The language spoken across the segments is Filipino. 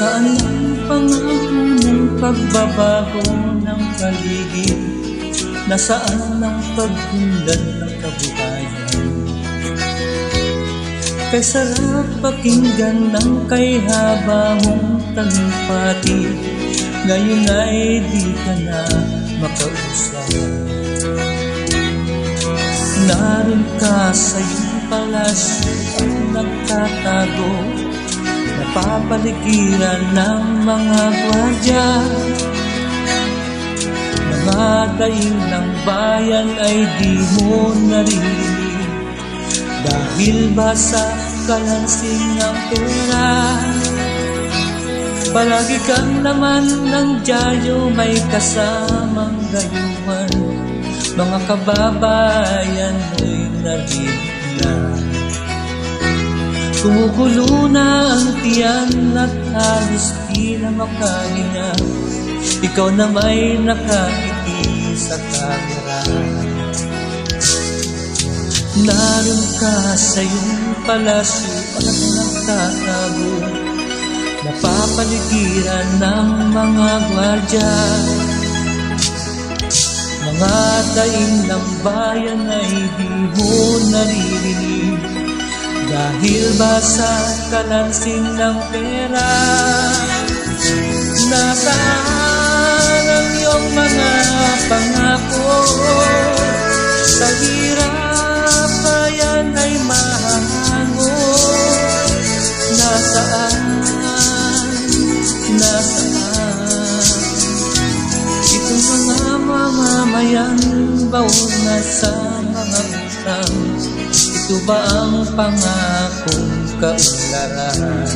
Nasaan ang pangako ng pagbabago ng paligid? Nasaan ang pag-unlad ng kabuhayan? Kay sarap pakinggan ng kay haba mong talumpati, ngayon ay di ka na makausap. Naroon ka sa iyong palasyo at nagtatago, napapaligiran ng mga gwardiya. Mga daing ng bayan ay di mo naririnig, dahil ba sa kalansing ng pera? Palagi kang naman ng dyaryo may kasamang gayuman, mga kababayan mo'y narinig. Kumukulo na ang tiyan at halos di na makahinga, ikaw na may nakangiti sa kamera. Naroon ka sa iyong palasyo at nagtatago, napapaligiran ng mga gwardiya. Mga daing ng bayan ay di mo naririnig, dahil ba sa kalansing ng pera? Nasaan ang iyong mga pangako? Sa hirap bayan ay mahango. Nasaan? Itong mga mamamayan baon na sa mga utang, ito ba ang pangakong kaunlaran?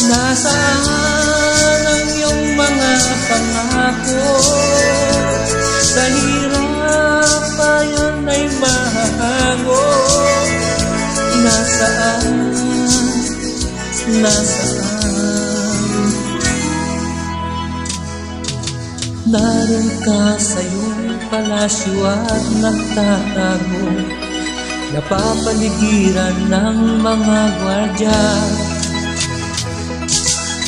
Nasaan ang iyong mga pangako? Sa hirap bayan ay mahango. Nasaan? Naroon ka sa iyong palasyo at nagtatago, napapaligiran ng mga gwardiya.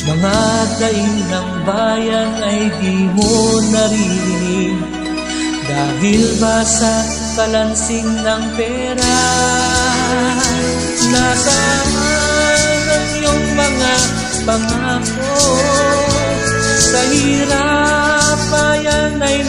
Mga daing ng bayan ay di mo naririnig, dahil ba sa kalansing ng pera? Nasaan ang iyong mga pangako? Sa hirap bayan ay